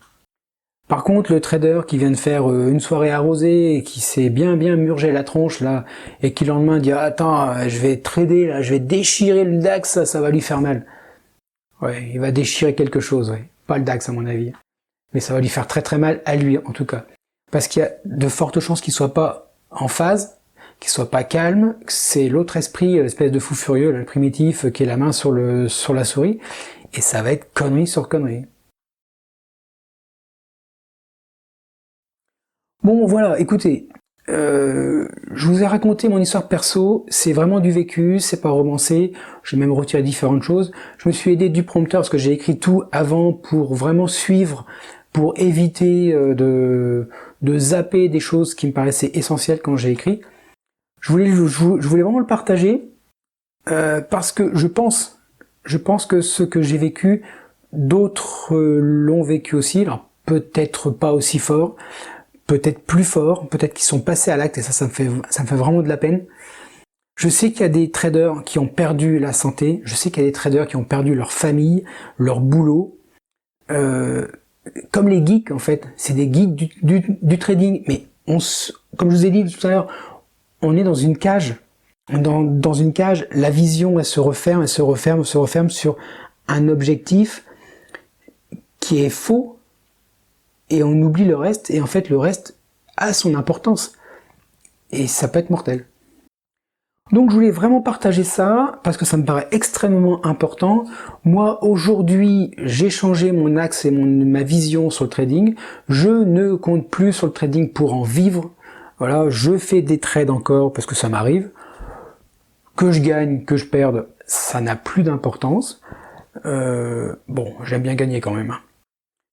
Par contre, le trader qui vient de faire une soirée arrosée et qui s'est bien murgé la tronche là, et qui le lendemain dit attends, je vais trader là, je vais déchirer le DAX, ça va lui faire mal. Ouais, il va déchirer quelque chose, ouais. Pas le DAX à mon avis, mais ça va lui faire très mal à lui en tout cas, parce qu'il y a de fortes chances qu'il soit pas en phase, qu'il soit pas calme. C'est l'autre esprit, l'espèce de fou furieux, là, le primitif, qui est la main sur la souris, et ça va être connerie sur connerie. Bon voilà, écoutez, je vous ai raconté mon histoire perso, c'est vraiment du vécu, c'est pas romancé, j'ai même retiré différentes choses. Je me suis aidé du prompteur parce que j'ai écrit tout avant pour vraiment suivre, pour éviter de zapper des choses qui me paraissaient essentielles quand j'ai écrit. Je voulais vraiment le partager parce que je pense que ce que j'ai vécu, d'autres l'ont vécu aussi, alors peut-être pas aussi fort, peut-être plus fort, peut-être qu'ils sont passés à l'acte et ça me fait vraiment de la peine. Je sais qu'il y a des traders qui ont perdu la santé, je sais qu'il y a des traders qui ont perdu leur famille, leur boulot, comme les geeks en fait, c'est des geeks du trading, mais comme je vous ai dit tout à l'heure, on est dans une cage. Dans une cage, la vision elle se referme, elle se referme, elle se referme sur un objectif qui est faux, et on oublie le reste, et en fait le reste a son importance, et ça peut être mortel. Donc je voulais vraiment partager ça, parce que ça me paraît extrêmement important. Moi aujourd'hui, j'ai changé mon axe et ma vision sur le trading. Je ne compte plus sur le trading pour en vivre. Voilà, je fais des trades encore, parce que ça m'arrive. Que je gagne, que je perde, ça n'a plus d'importance. Bon, j'aime bien gagner quand même.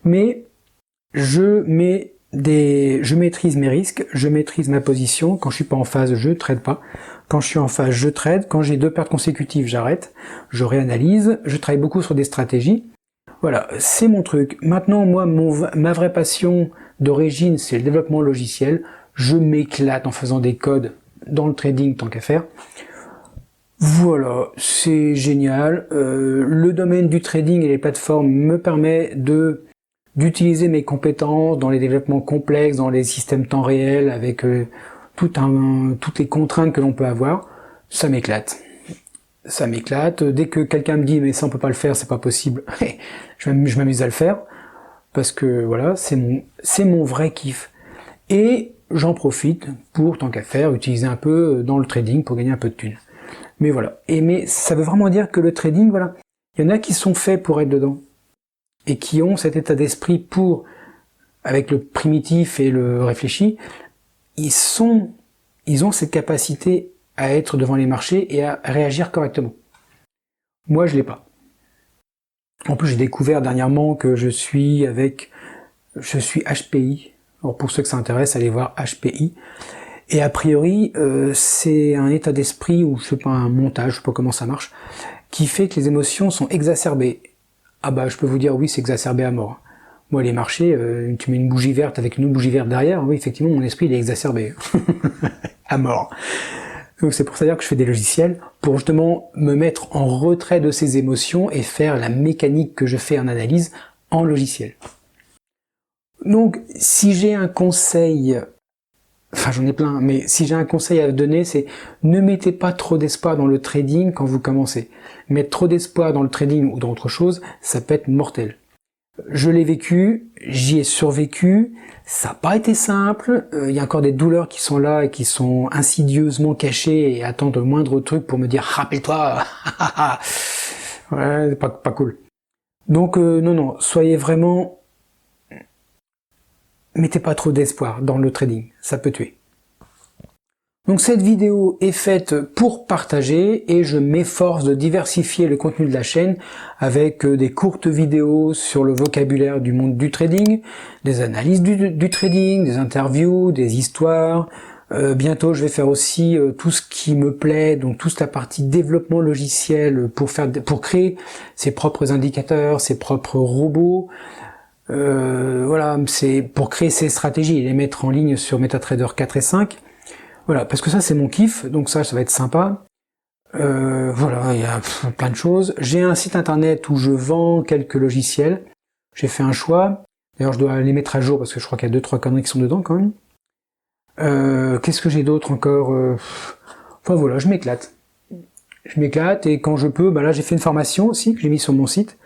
Mais je maîtrise mes risques, je maîtrise ma position. Quand je suis pas en phase, je trade pas. Quand je suis en phase, je trade. Quand j'ai 2 pertes consécutives, j'arrête. Je réanalyse. Je travaille beaucoup sur des stratégies. Voilà, c'est mon truc. Maintenant, moi, ma vraie passion d'origine, c'est le développement logiciel. Je m'éclate en faisant des codes dans le trading tant qu'à faire. Voilà, c'est génial. Le domaine du trading et les plateformes me permet d'utiliser mes compétences dans les développements complexes, dans les systèmes temps réel, avec toutes les contraintes que l'on peut avoir. Ça m'éclate. Ça m'éclate. Dès que quelqu'un me dit mais ça on peut pas le faire, c'est pas possible, je m'amuse à le faire parce que voilà, c'est mon vrai kiff. Et j'en profite pour, tant qu'à faire, utiliser un peu dans le trading pour gagner un peu de thunes. Mais voilà. Mais ça veut vraiment dire que le trading, voilà, il y en a qui sont faits pour être dedans et qui ont cet état d'esprit pour, avec le primitif et le réfléchi, ils ont cette capacité à être devant les marchés et à réagir correctement. Moi, je l'ai pas. En plus, j'ai découvert dernièrement que je suis HPI. Alors pour ceux que ça intéresse, allez voir HPI. Et a priori, c'est un état d'esprit, ou je sais pas, un montage, je sais pas comment ça marche, qui fait que les émotions sont exacerbées. Ah bah, je peux vous dire, oui, c'est exacerbé à mort. Moi, les marchés, tu mets une bougie verte avec une autre bougie verte derrière, oui, effectivement, mon esprit, il est exacerbé. À mort. Donc c'est pour ça que je fais des logiciels, pour justement me mettre en retrait de ces émotions et faire la mécanique que je fais en analyse en logiciel. Donc, si j'ai un conseil, enfin j'en ai plein, mais si j'ai un conseil à donner, c'est ne mettez pas trop d'espoir dans le trading quand vous commencez. Mettre trop d'espoir dans le trading ou dans autre chose, ça peut être mortel. Je l'ai vécu, j'y ai survécu, ça n'a pas été simple, il y a encore des douleurs qui sont là et qui sont insidieusement cachées et attendent le moindre truc pour me dire « rappelle-toi !» Ouais, c'est pas cool. Donc non, soyez vraiment... Mettez pas trop d'espoir dans le trading, ça peut tuer. Donc cette vidéo est faite pour partager et je m'efforce de diversifier le contenu de la chaîne avec des courtes vidéos sur le vocabulaire du monde du trading, des analyses du trading, des interviews, des histoires. Bientôt je vais faire aussi tout ce qui me plaît, donc toute la partie développement logiciel pour créer ses propres indicateurs, ses propres robots. Voilà, c'est pour créer ces stratégies et les mettre en ligne sur MetaTrader 4 et 5. Voilà, parce que ça c'est mon kiff, donc ça va être sympa. Voilà, il y a plein de choses. J'ai un site internet où je vends quelques logiciels. J'ai fait un choix. D'ailleurs, je dois les mettre à jour parce que je crois qu'il y a 2-3 conneries qui sont dedans quand même. Qu'est-ce que j'ai d'autre encore Enfin voilà, je m'éclate. Je m'éclate et quand je peux, bah là j'ai fait une formation aussi que j'ai mis sur mon site.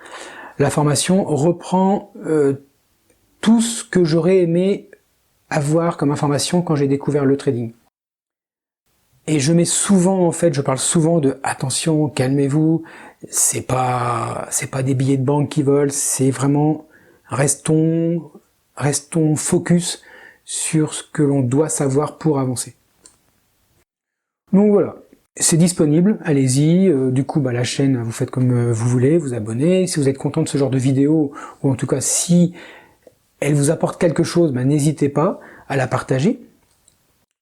La formation reprend tout ce que j'aurais aimé avoir comme information quand j'ai découvert le trading. Et je parle souvent de attention, calmez-vous, c'est pas des billets de banque qui volent, c'est vraiment restons focus sur ce que l'on doit savoir pour avancer. Donc voilà, c'est disponible, allez-y, du coup la chaîne, vous faites comme vous voulez, vous abonnez, si vous êtes content de ce genre de vidéo, ou en tout cas si elle vous apporte quelque chose, n'hésitez pas à la partager.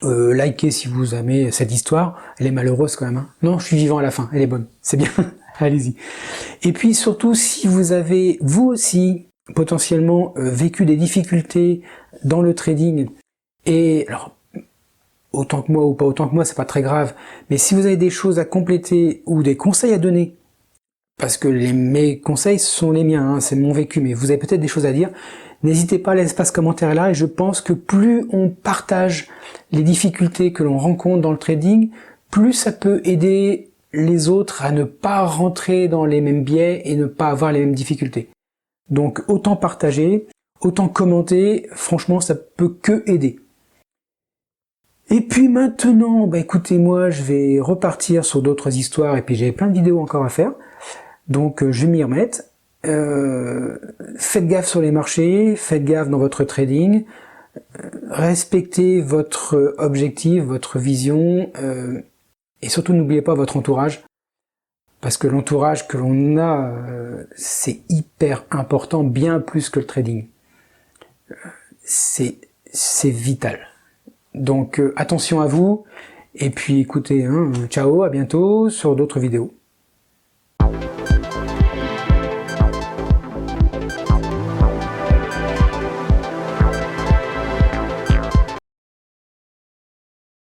Likez si vous aimez cette histoire, elle est malheureuse quand même. Hein. Non, je suis vivant à la fin, elle est bonne, c'est bien, allez-y. Et puis surtout, si vous avez, vous aussi, potentiellement vécu des difficultés dans le trading, et alors, autant que moi ou pas autant que moi, c'est pas très grave, mais si vous avez des choses à compléter ou des conseils à donner parce que mes conseils sont les miens, hein, c'est mon vécu, mais vous avez peut-être des choses à dire. N'hésitez pas à l'espace commentaire là, et je pense que plus on partage les difficultés que l'on rencontre dans le trading, plus ça peut aider les autres à ne pas rentrer dans les mêmes biais et ne pas avoir les mêmes difficultés. Donc autant partager, autant commenter, franchement ça peut que aider. Et puis maintenant, écoutez, moi je vais repartir sur d'autres histoires, et puis j'ai plein de vidéos encore à faire, donc je vais m'y remettre. Faites gaffe sur les marchés, faites gaffe dans votre trading, respectez votre objectif, votre vision, et surtout n'oubliez pas votre entourage, parce que l'entourage que l'on a, c'est hyper important, bien plus que le trading. C'est vital. Donc attention à vous, et puis écoutez, ciao, à bientôt sur d'autres vidéos.